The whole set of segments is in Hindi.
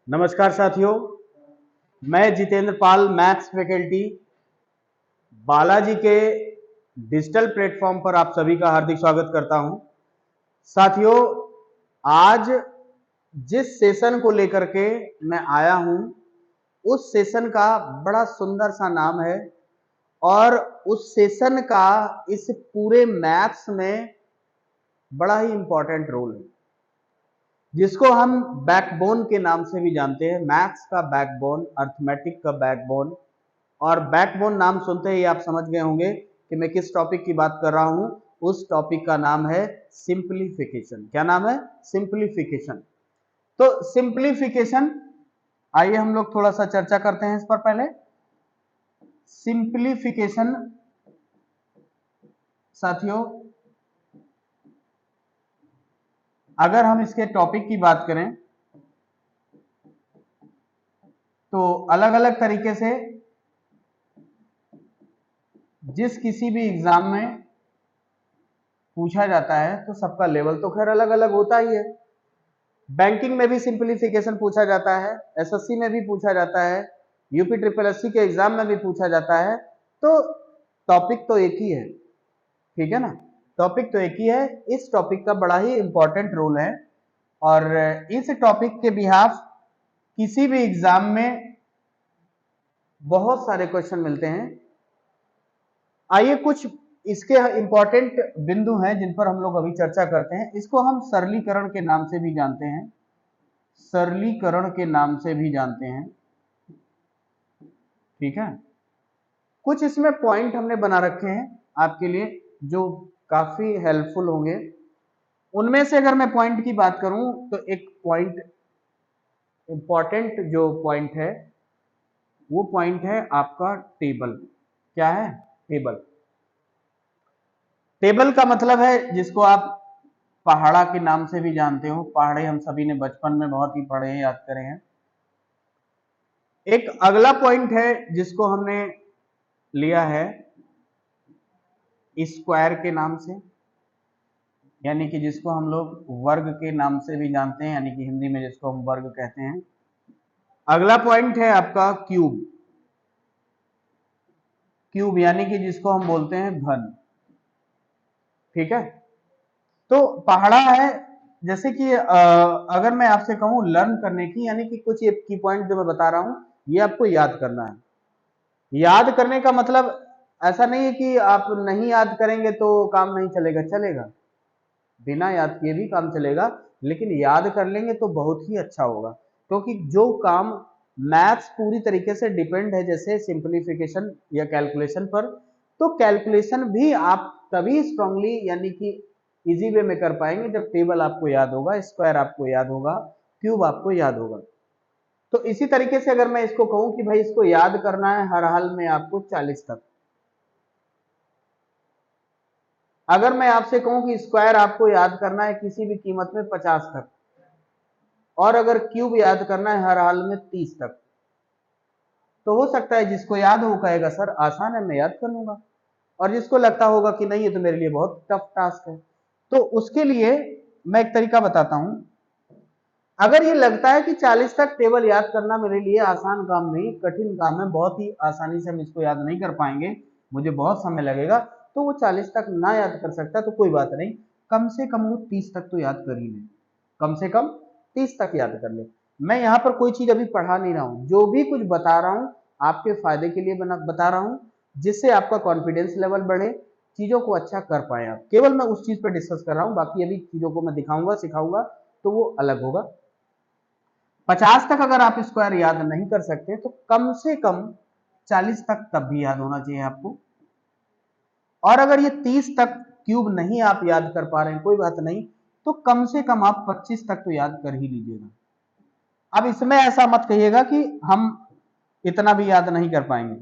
नमस्कार साथियों, मैं जितेंद्र पाल मैथ्स फैकल्टी बालाजी के डिजिटल प्लेटफॉर्म पर आप सभी का हार्दिक स्वागत करता हूं। साथियों, आज जिस सेशन को लेकर के मैं आया हूं उस सेशन का बड़ा सुंदर सा नाम है और उस सेशन का इस पूरे मैथ्स में बड़ा ही इंपॉर्टेंट रोल है, जिसको हम बैकबोन के नाम से भी जानते हैं। मैथ्स का बैकबोन, अर्थमेटिक का बैकबोन। और बैकबोन नाम सुनते ही आप समझ गए होंगे कि मैं किस टॉपिक की बात कर रहा हूं। उस टॉपिक का नाम है सिंप्लीफिकेशन। क्या नाम है? सिंप्लीफिकेशन। तो सिंप्लीफिकेशन, आइए हम लोग थोड़ा सा चर्चा करते हैं इस पर। पहले सिंप्लीफिकेशन साथियों, अगर हम इसके टॉपिक की बात करें तो अलग अलग तरीके से जिस किसी भी एग्जाम में पूछा जाता है तो सबका लेवल तो खैर अलग अलग होता ही है। बैंकिंग में भी सिंप्लीफिकेशन पूछा जाता है, एसएससी में भी पूछा जाता है, यूपी ट्रिपल एससी के एग्जाम में भी पूछा जाता है। तो टॉपिक तो एक ही है, ठीक है ना? टॉपिक तो एक ही है। इस टॉपिक का बड़ा ही इंपॉर्टेंट रोल है और इस टॉपिक के बिहाफ किसी भी एग्जाम में बहुत सारे क्वेश्चन मिलते हैं। आइए कुछ इसके इंपॉर्टेंट बिंदु हैं जिन पर हम लोग अभी चर्चा करते हैं। इसको हम सरलीकरण के नाम से भी जानते हैं, सरलीकरण के नाम से भी जानते हैं, ठीक है। कुछ इसमें पॉइंट हमने बना रखे हैं आपके लिए जो काफी हेल्पफुल होंगे। उनमें से अगर मैं पॉइंट की बात करूं तो एक पॉइंट, इंपॉर्टेंट जो पॉइंट है वो पॉइंट है आपका टेबल। क्या है? टेबल। टेबल का मतलब है जिसको आप पहाड़ा के नाम से भी जानते हो। पहाड़े हम सभी ने बचपन में बहुत ही पढ़े हैं, याद करे हैं। एक अगला पॉइंट है जिसको हमने लिया है स्क्वायर के नाम से, यानी कि जिसको हम लोग वर्ग के नाम से भी जानते हैं, यानी कि हिंदी में जिसको हम वर्ग कहते हैं। अगला पॉइंट है आपका क्यूब। क्यूब यानी कि जिसको हम बोलते हैं घन, ठीक है। तो पहाड़ा है, जैसे कि अगर मैं आपसे कहूं लर्न करने की, यानी कि कुछ ये की पॉइंट जो मैं बता रहा हूं ये आपको याद करना है। याद करने का मतलब ऐसा नहीं है कि आप नहीं याद करेंगे तो काम नहीं चलेगा, चलेगा, बिना याद किए भी काम चलेगा, लेकिन याद कर लेंगे तो बहुत ही अच्छा होगा। क्योंकि जो काम मैथ्स पूरी तरीके से डिपेंड है, जैसे सिंप्लीफिकेशन या कैलकुलेशन पर, तो कैलकुलेशन भी आप तभी स्ट्रांगली यानी कि इजी वे में कर पाएंगे जब टेबल आपको याद होगा, स्क्वायर आपको याद होगा, क्यूब आपको याद होगा। तो इसी तरीके से अगर मैं इसको कहूं कि भाई इसको याद करना है हर हाल में आपको 40 तक, अगर मैं आपसे कहूं कि स्क्वायर आपको याद करना है किसी भी कीमत में 50 तक, और अगर क्यूब याद करना है हर हाल में 30 तक, तो हो सकता है जिसको याद हो कहेगा सर आसान है, मैं याद कर लूंगा। और जिसको लगता होगा कि नहीं ये तो मेरे लिए बहुत टफ टास्क है, तो उसके लिए मैं एक तरीका बताता हूं। अगर ये लगता है कि 40 तक टेबल याद करना मेरे लिए आसान काम नहीं, कठिन काम है, बहुत ही आसानी से हम इसको याद नहीं कर पाएंगे, मुझे बहुत समय लगेगा, तो वो 40 तक ना याद कर सकता तो कोई बात नहीं, कम से कम वो 30 तक तो याद कर ही ले, कम से कम 30 तक याद कर ले। मैं यहाँ पर कोई चीज अभी पढ़ा नहीं रहा हूँ, जो भी कुछ बता रहा हूँ आपके फायदे के लिए बता रहा हूँ, जिससे आपका कॉन्फिडेंस लेवल बढ़े, चीजों को अच्छा कर पाए आप। केवल मैं उस चीज पर डिस्कस कर रहा हूँ, बाकी अभी चीजों को मैं दिखाऊंगा सिखाऊंगा तो वो अलग होगा। 50 तक अगर आप स्क्वायर याद नहीं कर सकते तो कम से कम 40 तक तब भी याद होना चाहिए आपको। और अगर ये 30 तक क्यूब नहीं आप याद कर पा रहे हैं, कोई बात नहीं, तो कम से कम आप 25 तक तो याद कर ही लीजिएगा। अब इसमें ऐसा मत कहिएगा कि हम इतना भी याद नहीं कर पाएंगे।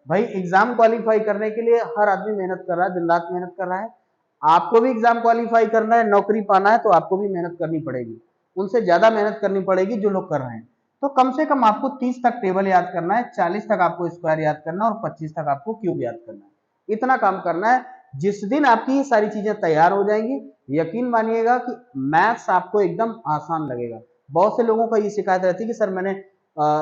भाई एग्जाम क्वालिफाई करने के लिए हर आदमी मेहनत कर रहा है, दिन रात मेहनत कर रहा है। आपको भी एग्जाम क्वालिफाई करना है, नौकरी पाना है, तो आपको भी मेहनत करनी पड़ेगी, उनसे ज्यादा मेहनत करनी पड़ेगी जो लोग कर रहे हैं। तो कम से कम आपको 30 तक टेबल याद करना है, 40 तक आपको स्क्वायर याद करना है और 25 तक आपको क्यूब याद करना है। इतना काम करना है। जिस दिन आपकी ये सारी चीजें तैयार हो जाएंगी, यकीन मानिएगा कि मैथ्स आपको एकदम आसान लगेगा। बहुत से लोगों का ये शिकायत रहती है कि सर मैंने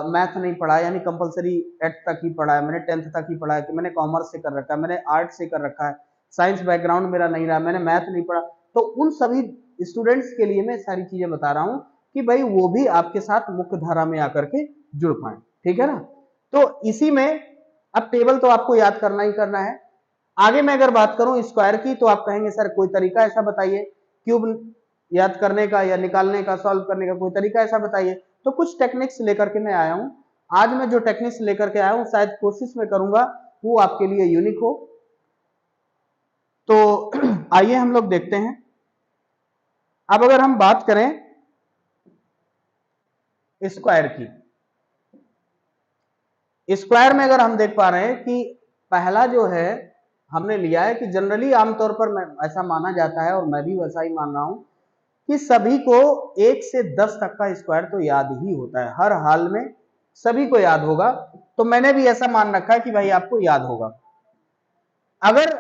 मैथ नहीं पढ़ा, यानी कंपलसरी 8th तक ही पढ़ा है, मैंने 10th तक ही पढ़ा है, कि मैंने कॉमर्स से कर रखा है, मैंने आर्ट से कर रखा है, साइंस बैकग्राउंड मेरा नहीं रहा, मैंने मैथ नहीं पढ़ा। तो उन सभी स्टूडेंट्स के लिए मैं सारी चीजें बता रहा हूँ कि भाई वो भी आपके साथ मुख्य धारा में आकर के जुड़ पाए, ठीक है ना। तो इसी में अब टेबल तो आपको याद करना ही करना है। आगे मैं अगर बात करूं स्क्वायर की, तो आप कहेंगे सर कोई तरीका ऐसा बताइए क्यूब याद करने का या निकालने का, सॉल्व करने का कोई तरीका ऐसा बताइए। तो कुछ टेक्निक्स लेकर के मैं आया हूं। आज मैं जो टेक्निक्स लेकर के आया हूं, शायद कोशिश में करूंगा वो आपके लिए यूनिक हो। तो आइए हम लोग देखते हैं। अब अगर हम बात करें स्क्वायर की, स्क्वायर में अगर हम देख पा रहे हैं कि पहला जो है हमने लिया है कि जनरली आमतौर पर ऐसा माना जाता है, और मैं भी वैसा ही मान रहा हूं, कि सभी को 1 से 10 तक का स्क्वायर तो याद ही होता है, हर हाल में सभी को याद होगा। तो मैंने भी ऐसा मान रखा है कि भाई आपको याद होगा। अगर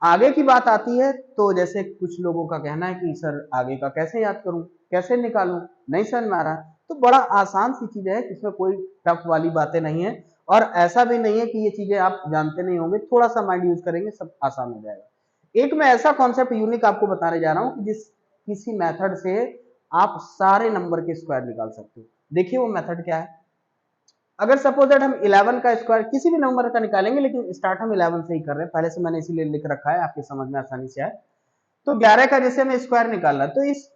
आगे की बात आती है तो जैसे कुछ लोगों का कहना है कि सर आगे का कैसे याद करूं, कैसे निकालूं, नहीं समझ में आ रहा। तो बड़ा आसान सी चीज है, इसमें कोई टफ वाली बातें नहीं है, और ऐसा भी नहीं है कि ये चीजें आप जानते नहीं होंगे, थोड़ा सा माइंड यूज करेंगे सब आसान हो जाएगा। एक मैं ऐसा कॉन्सेप्ट यूनिक आपको बताने जा रहा हूं कि जिस किसी मेथड से आप सारे नंबर के स्क्वायर निकाल सकते हो। देखिए वो मेथड क्या है। अगर सपोज दैट हम 11 का स्क्वायर किसी भी नंबर का निकालेंगे, लेकिन स्टार्ट हम 11 से ही कर रहे हैं, पहले से मैंने इसीलिए लिख रखा है आपके समझ में आसानी से आए। तो 11 का जैसे हमें स्क्वायर निकालना, तो इस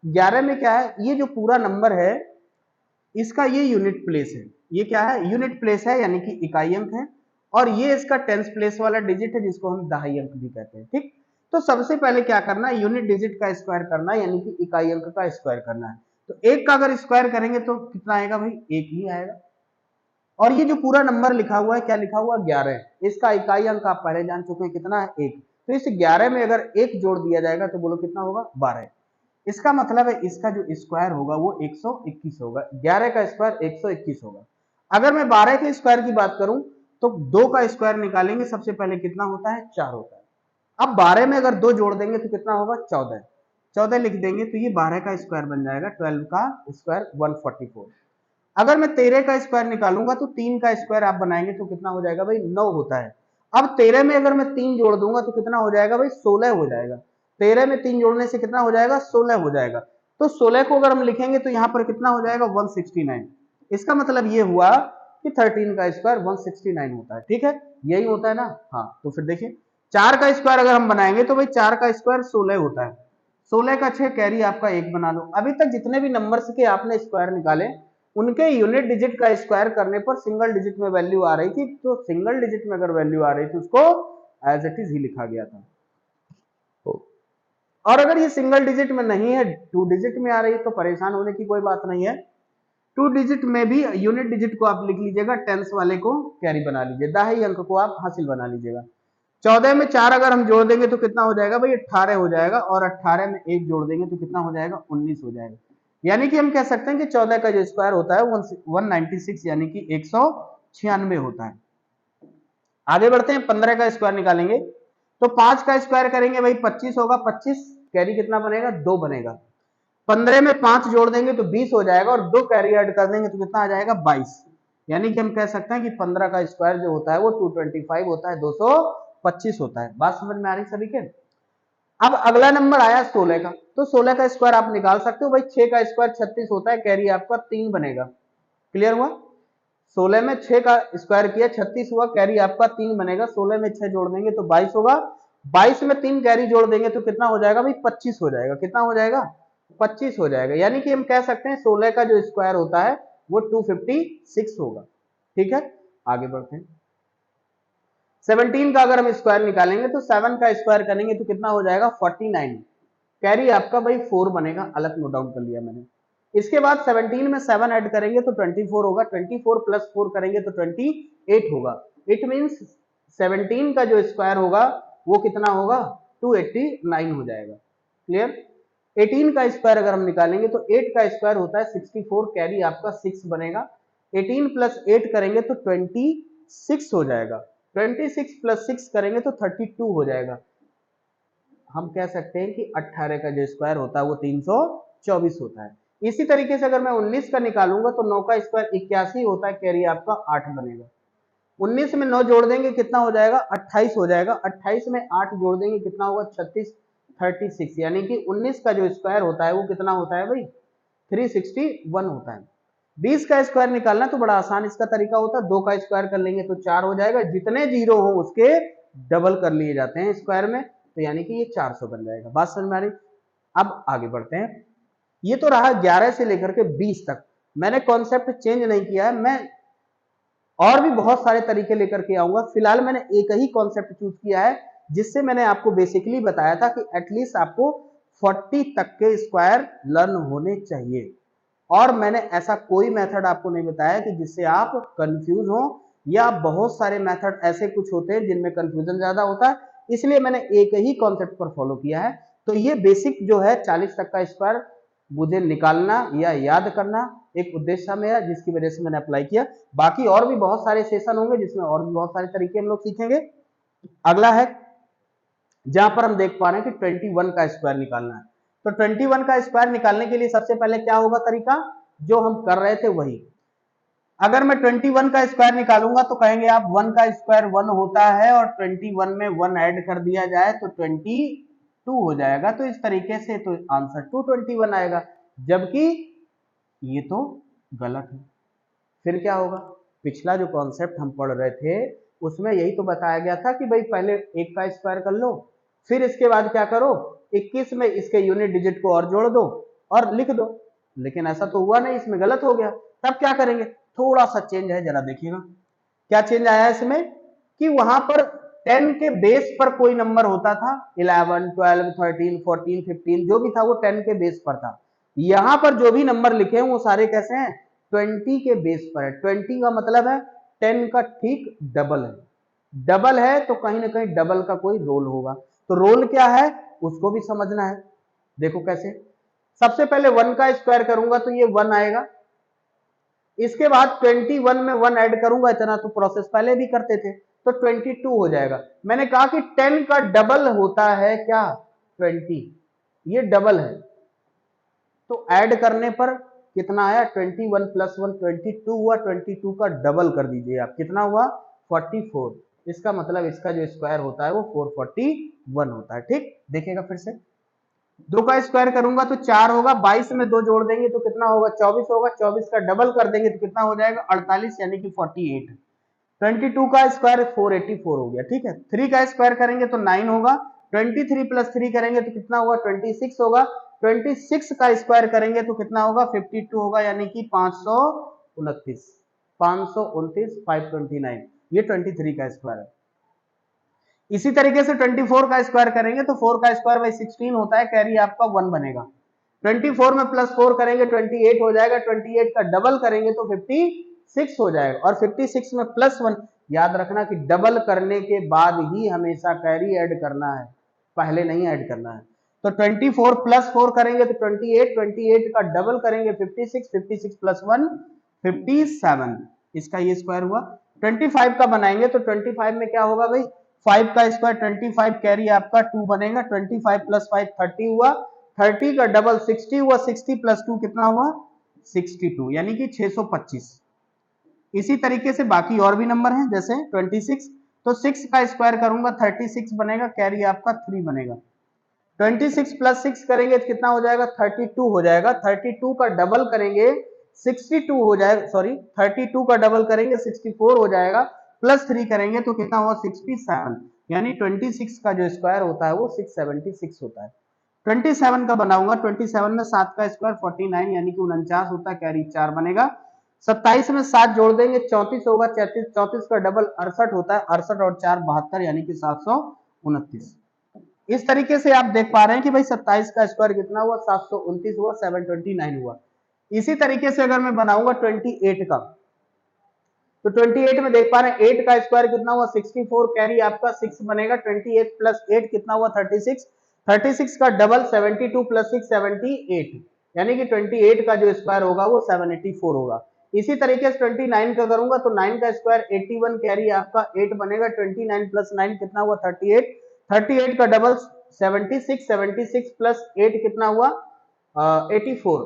11 में क्या है, ये जो पूरा नंबर है इसका ये यूनिट प्लेस है। ये क्या है, यूनिट प्लेस है, यानी कि इकाई अंक है। और ये इसका टेंस प्लेस वाला डिजिट है, जिसको हम दहाई अंक भी कहते हैं, ठीक। तो सबसे पहले क्या करना है, यूनिट डिजिट का स्क्वायर करना है, यानी कि इकाई अंक का स्क्वायर करना है। तो एक का अगर स्क्वायर करेंगे तो कितना आएगा भाई, एक ही आएगा। और ये जो पूरा नंबर लिखा हुआ है, क्या लिखा हुआ है, 11, इसका इकाई अंक आप पहले जान चुके हैं कितना है, 1। तो इस 11 में अगर 1 जोड़ दिया जाएगा तो बोलो कितना होगा, 12। इसका मतलब है इसका जो स्क्वायर होगा वो 121 होगा, 11 का स्क्वायर 121 होगा। अगर मैं 12 के स्क्वायर की बात करूं तो 2 का स्क्वायर निकालेंगे, सबसे पहले कितना होता है, 4 होता है। अब 12 में अगर 2 जोड़ देंगे तो कितना होगा, 14। 14 लिख देंगे तो ये 12 का स्क्वायर बन जाएगा, 12 का स्क्वायर 144। अगर मैं 13 का स्क्वायर निकालूंगा तो 3 का स्क्वायर आप बनाएंगे तो कितना हो जाएगा भाई, 9 होता है। अब 13 में अगर मैं 3 जोड़ दूंगा तो कितना हो जाएगा भाई, 16 हो जाएगा। 13 में 3 जोड़ने से कितना हो जाएगा, 16 हो जाएगा। तो 16 को अगर हम लिखेंगे तो यहाँ पर कितना हो जाएगा, 169। इसका मतलब ये हुआ कि 13 का स्क्वायर 169 होता है, ठीक है, यही होता है ना। हाँ, तो फिर देखिए 4 का स्क्वायर अगर हम बनाएंगे तो भाई 4 का स्क्वायर 16 होता है। 16 का 6 कैरी आपका 1 बना लो। अभी तक जितने भी नंबर्स के आपने स्क्वायर निकाले, उनके यूनिट डिजिट का स्क्वायर करने पर सिंगल डिजिट में वैल्यू आ रही थी, तो सिंगल डिजिट में अगर वैल्यू आ रही थी उसको एज इट इज ही लिखा गया था। और अगर ये सिंगल डिजिट में नहीं है, 2 डिजिट में आ रही है, तो परेशान होने की कोई बात नहीं है। 2 डिजिट में भी यूनिट डिजिट को आप लिख लीजिएगा, टेंस वाले को कैरी बना लीजिए, दहाई अंक को आप हासिल बना लीजिएगा। 14 में 4 अगर हम जोड़ देंगे तो कितना हो जाएगा भाई, 18 हो जाएगा। और 18 में 1 जोड़ देंगे तो कितना हो जाएगा, 19 हो जाएगा। यानी कि हम कह सकते हैं कि 14 का जो स्क्वायर होता है 196, यानी कि 196 होता है। आगे बढ़ते हैं, 15 का स्क्वायर निकालेंगे तो 5 का स्क्वायर करेंगे भाई 25 होगा, 25 कैरी कितना बनेगा, 2 बनेगा। 15 में 5 जोड़ देंगे तो 20 हो जाएगा, और 2 कैरी ऐड कर देंगे तो कितना आ जाएगा, 22। यानी कि हम कह सकते हैं कि 15 का स्क्वायर जो होता है वो 225 होता है, 225 होता है। बात समझ में आ रही सभी के। अब अगला नंबर आया 16 का, तो 16 का स्क्वायर आप निकाल सकते हो भाई, 6 का स्क्वायर 36 होता है, कैरी आपका 3 बनेगा। क्लियर हुआ। 16 में 6 का स्क्वायर किया, 36 हुआ, कैरी आपका 3 बनेगा। 16 में 6 जोड़ देंगे तो 22 होगा, 22 में 3 कैरी जोड़ देंगे तो कितना हो जाएगा भाई, 25 हो जाएगा। कितना हो जाएगा, 25 हो जाएगा। यानी कि हम कह सकते हैं 16 का जो स्क्वायर होता है वो 256 होगा, ठीक है। आगे बढ़ते हैं, 17 का अगर हम स्क्वायर निकालेंगे तो 7 का स्क्वायर करेंगे तो कितना हो जाएगा, 49। कैरी आपका भाई 4 बनेगा, अलग नोट डाउन कर लिया मैंने। इसके बाद 17 में 7 ऐड करेंगे तो 24 होगा, 24 प्लस 4 करेंगे तो 28 होगा। इट मींस 17 का जो स्क्वायर होगा वो कितना होगा, 289 हो जाएगा। क्लियर। 18 का स्क्वायर अगर हम निकालेंगे तो 8 का स्क्वायर होता है 64, कैरी आपका 6 बनेगा। 18 प्लस 8 करेंगे तो 26 हो जाएगा। 26 प्लस 6 करेंगे तो 32 हो जाएगा। हम कह सकते हैं कि 18 का जो स्क्वायर होता है वो 324 होता है। इसी तरीके से अगर मैं 19 का निकालूंगा तो 9 का स्क्वायर 81 होता है, कैरी आपका 8 बनेगा। 19 में 9 जोड़ देंगे कितना हो जाएगा, 28 हो जाएगा। 28 में 8 जोड़ देंगे कितना होगा, 36, 36, यानी कि 19 का जो स्क्वायर होता है वो कितना होता है भाई, 361 होता है। 20 का स्क्वायर निकालना तो बड़ा आसान इसका तरीका होता है, 2 का स्क्वायर कर लेंगे तो 4 हो जाएगा, जितने जीरो हो उसके डबल कर लिए जाते हैं स्क्वायर में, तो यानी कि ये 400 बन जाएगा। बात समझ में आ रही? अब आगे बढ़ते हैं। ये तो रहा 11 से लेकर के 20 तक, मैंने कॉन्सेप्ट चेंज नहीं किया है, मैं और भी बहुत सारे तरीके लेकर के आऊंगा। फिलहाल मैंने एक ही कॉन्सेप्ट चूज किया है, जिससे मैंने आपको बेसिकली बताया था कि एटलीस्ट आपको 40 तक के स्क्वायर लर्न होने चाहिए, और मैंने ऐसा कोई मेथड आपको नहीं बताया कि जिससे आप कंफ्यूज हो, या बहुत सारे मेथड ऐसे कुछ होते हैं जिनमें कंफ्यूजन ज्यादा होता है, इसलिए मैंने एक ही कॉन्सेप्ट पर फॉलो किया है। तो ये बेसिक जो है 40 तक का स्क्वायर मुझे निकालना या याद करना एक उद्देश्य में है, जिसकी वजह से मैंने अप्लाई किया। बाकी और भी बहुत सारे सेशन होंगे जिसमें और भी बहुत सारे तरीके हम लोग सीखेंगे। अगला है जहां पर हम देख पा रहे हैं कि 21 का स्क्वायर निकालना है। तो 21 का स्क्वायर निकालने के लिए सबसे पहले क्या होगा तरीका, जो हम कर रहे थे वही। अगर मैं 21 का स्क्वायर निकालूंगा तो कहेंगे आप 1 का स्क्वायर 1 होता है, और 21 में 1 ऐड कर दिया जाए तो 22 हो जाएगा। तो इस तरीके से तो आंसर 221 आएगा, जबकि ये तो गलत है। फिर क्या होगा, पिछला जो कॉन्सेप्ट हम पढ़ रहे थे उसमें यही तो बताया गया था कि भाई पहले 1 का स्क्वायर कर लो, फिर इसके बाद क्या करो, 21 में इसके यूनिट डिजिट को और जोड़ दो और लिख दो। लेकिन ऐसा तो हुआ नहीं, इसमें गलत हो गया। तब क्या करेंगे, थोड़ा सा चेंज है, जरा देखिएगा क्या चेंज आया इसमें, कि वहां पर 10 के बेस पर कोई नंबर होता था, 11, 12, 13, 14, 15 जो भी था वो 10 के बेस पर था। यहां पर जो भी नंबर लिखे हैं वो सारे कैसे हैं, 20 के बेस पर है। 20 का मतलब है 10 का ठीक डबल है। डबल है तो कहीं ना कहीं डबल का कोई रोल होगा, तो रोल क्या है उसको भी समझना है। देखो कैसे, सबसे पहले 1 का स्क्वायर करूंगा तो ये 1 आएगा, इसके बाद 21 में 1 ऐड करूंगा, इतना तो प्रोसेस पहले भी करते थे, तो 22 हो जाएगा। मैंने कहा कि 10 का डबल होता है क्या, 20, ये डबल है, तो ऐड करने पर कितना आया, 21 प्लस 1 22 हुआ, 22 का डबल कर दीजिए आप, कितना हुआ 44। इसका मतलब इसका जो स्क्वायर होता है वो 441 होता है। ठीक, देखिएगा फिर से, 2 का स्क्वायर करूंगा तो 4 होगा, 22 में 2 जोड़ देंगे तो कितना होगा, 24 होगा, 24 का डबल कर देंगे तो कितना हो जाएगा 48, यानी कि 48। 22 का स्क्वायर 484 हो गया। ठीक है, 3 का स्क्वायर करेंगे तो 9 होगा, 23 प्लस 3 करेंगे तो कितना होगा 26 होगा, 26 का स्क्वायर करेंगे तो कितना होगा 52 होगा, यानी कि 529, 529, 529, ये 23 का स्क्वायर है। इसी तरीके से 24 का स्क्वायर करेंगे तो 4 का स्क्वायर बाई 16 होता है, कैरी आपका 1 बनेगा। 24 में प्लस 4 करेंगे 28 हो जाएगा, 28 का डबल करेंगे तो 56 हो जाएगा, और 56 में प्लस 1, याद रखना कि डबल करने के बाद ही हमेशा कैरी ऐड करना है, पहले नहीं ऐड करना है। तो 24 प्लस 4 करेंगे तो 28, 28 का डबल करेंगे 56, 56 प्लस 1 57, इसका ये स्क्वायर हुआ। 25 का बनाएंगे तो 25 में क्या होगा भाई, 5 का स्क्वायर 25, कैरी आपका 2 बनेगा, 25 प्लस 5 30 हुआ, 30 का डबल 60 हुआ, 60 प्लस 2 कितना हुआ 62, यानी कि 625। इसी तरीके से बाकी और भी नंबर हैं, जैसे 26, तो 6 का स्क्वायर करूंगा 36 बनेगा, कैरी आपका 3 बनेगा। 26 प्लस 6 करेंगे तो कितना हो जाएगा 32 हो जाएगा, 32 का डबल करेंगे 62 हो जाएगा, सॉरी 32 का डबल करेंगे 64 हो जाएगा, प्लस 3 करेंगे तो कितना हुआ 67, यानी 26 का जो स्क्वायर होता है वो 676 होता है। 27 का बनाऊंगा, 27 में 7 का स्क्वायर 49, यानी कि 49 होता है, कैरी 4 बनेगा। 27 में 7 जोड़ देंगे 34 होगा, 34, 34 का डबल 68 होता है, 68 और 4 72, यानी कि 729। इस तरीके से आप देख पा रहे हैं कि भाई 27 का स्क्वायर कितना हुआ 729 हुआ, 729 हुआ। इसी तरीके से अगर मैं बनाऊंगा 28 का, तो 28 में देख पा रहे हैं 8 का स्क्वायर कितना हुआ 64, कैरी आपका 6 बनेगा, 28 प्लस 8 कितना हुआ 36, 36 का डबल 72 प्लस 6 78, यानी कि 28 का जो स्क्वायर होगा वो 784 होगा। इसी तरीके से 29 का करूंगा तो 9 का स्क्वायर 81, कैरी आपका 8 बनेगा, 29 प्लस 9 कितना हुआ 38, 38 का डबल 76, 76 प्लस 8 कितना हुआ 84,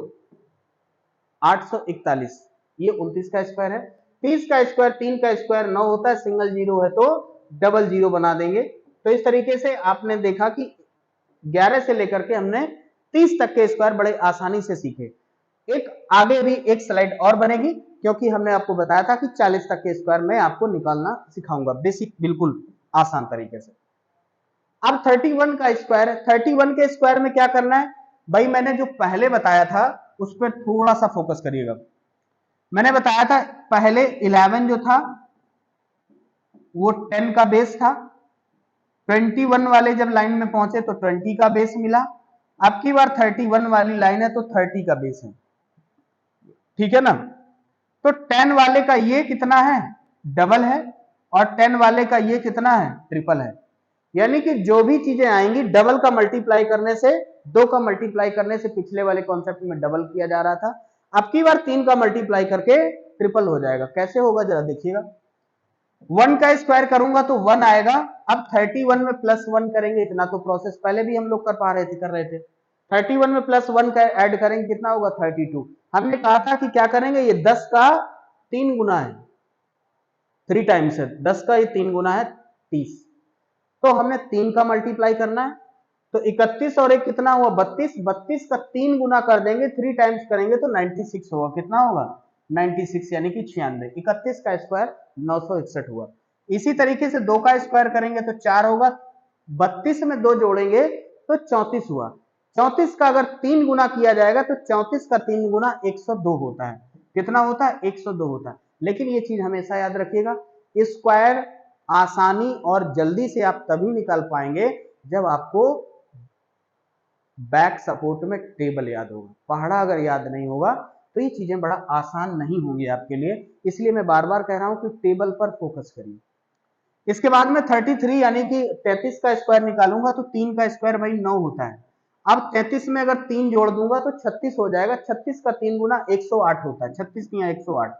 841, ये 29 का स्क्वायर है। 30 का स्क्वायर 3 का स्क्वायर 9 होता है, सिंगल जीरो है तो डबल जीरो बना देंगे। तो इस तरीके से आपने देखा कि 11 से लेकर के हमने 30 तक के स्क्वायर बड़े आसानी से सीखे। एक आगे भी एक स्लाइड और बनेगी, क्योंकि हमने आपको बताया था कि 40 तक के स्क्वायर में आपको निकालना सिखाऊंगा, बेसिक बिल्कुल आसान तरीके से। अब 31 का स्क्वायर है। 31 के स्क्वायर में क्या करना है भाई, मैंने जो पहले बताया था उस पर थोड़ा सा फोकस करिएगा। मैंने बताया था पहले 11 जो था वो 10 का बेस था, 21 वाले जब लाइन में पहुंचे तो 20 का बेस मिला। अब की बार 31 वाली लाइन है तो 30 का बेस है, ठीक है ना। तो 10 वाले का ये कितना है, डबल है, और 10 वाले का ये कितना है, ट्रिपल है। यानी कि जो भी चीजें आएंगी डबल का मल्टीप्लाई करने से, 2 का मल्टीप्लाई करने से, पिछले वाले कॉन्सेप्ट में डबल किया जा रहा था, अब की बार 3 का मल्टीप्लाई करके ट्रिपल हो जाएगा। कैसे होगा जरा देखिएगा। 1 का स्क्वायर करूंगा तो 1 आएगा। अब 31 में प्लस 1 करेंगे, इतना तो प्रोसेस पहले भी हम लोग कर रहे थे। 31 में प्लस 1 का ऐड करेंगे, कितना होगा, 32। हमने कहा था कि क्या करेंगे, ये 10 का 3 गुना है, 3 टाइम्स है 10 का, ये 3 गुना है 30। तो हमने 3 का मल्टीप्लाई करना है, तो 31 और एक कितना हुआ, 32। 32 का 3 गुना कर देंगे, 3 टाइम्स करेंगे तो 96 होगा। कितना होगा, 96, यानी कि 96। 31 का स्क्वायर 961 हुआ। इसी तरीके से 2 का स्क्वायर करेंगे तो 4 होगा, 32 में 2 जोड़ेंगे तो 34 हुआ। 34 का अगर 3 गुना किया जाएगा तो 34 का 3 गुना 102 होता है। कितना होता है, 102 होता है। लेकिन ये चीज हमेशा याद रखिएगा, स्क्वायर आसानी और जल्दी से आप तभी निकाल पाएंगे जब आपको बैक सपोर्ट में टेबल याद होगा। पहाड़ा अगर याद नहीं होगा तो ये चीजें बड़ा आसान नहीं होंगी आपके लिए। इसलिए मैं बार बार कह रहा हूं कि टेबल पर फोकस करिए। इसके बाद में 33 यानी कि 33 का स्क्वायर निकालूंगा तो 3 का स्क्वायर भाई 9 होता है। अब 33 में अगर 3 जोड़ दूंगा तो 36 हो जाएगा। 36 का 3 गुना 108 होता है, 36 की 108,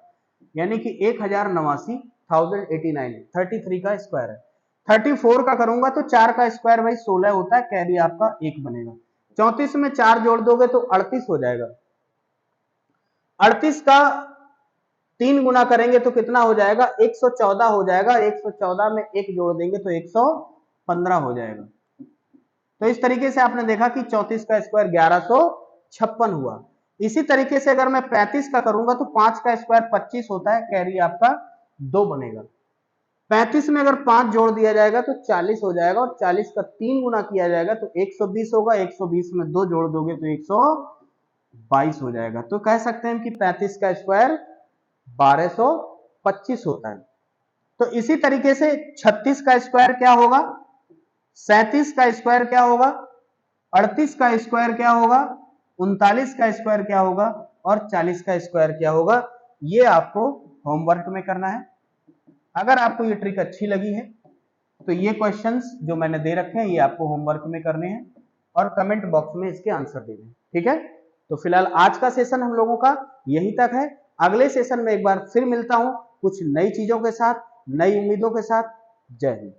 यानी कि 1089, 33 का स्क्वायर है। 34 का करूंगा तो 4 का स्क्वायर भाई 16 होता है, कैरी आपका 1 बनेगा। 34 में 4 जोड़ दोगे तो 38 हो जाएगा। 38 का 3 गुना करेंगे तो कितना हो जाएगा, 114 हो जाएगा। 114 में 1 जोड़ देंगे तो 115 हो जाएगा। तो इस तरीके से आपने देखा कि 34 का स्क्वायर 1156 हुआ। इसी तरीके से अगर मैं 35 का करूंगा तो 5 का स्क्वायर 25 होता है, कैरी आपका 2 बनेगा। 35 में अगर 5 जोड़ दिया जाएगा तो 40 हो जाएगा, और 40 का 3 गुना किया जाएगा तो 120 होगा। 120 में 2 जोड़ दोगे तो 122 हो जाएगा। तो कह सकते हैं कि 35 का स्क्वायर 1225 होता है। तो इसी तरीके से 36 का स्क्वायर क्या होगा, 37 का स्क्वायर क्या होगा, 38 का स्क्वायर क्या होगा, 39 का स्क्वायर क्या होगा, और 40 का स्क्वायर क्या होगा। ये आपको होमवर्क में करना है। अगर आपको ये ट्रिक अच्छी लगी है तो ये क्वेश्चंस जो मैंने दे रखे हैं ये आपको होमवर्क में करने हैं, और कमेंट बॉक्स में इसके आंसर दे दें, ठीक है। तो फिलहाल आज का सेशन हम लोगों का यहीं तक है। अगले सेशन में एक बार फिर मिलता हूं कुछ नई चीजों के साथ, नई उम्मीदों के साथ। जय हिंद।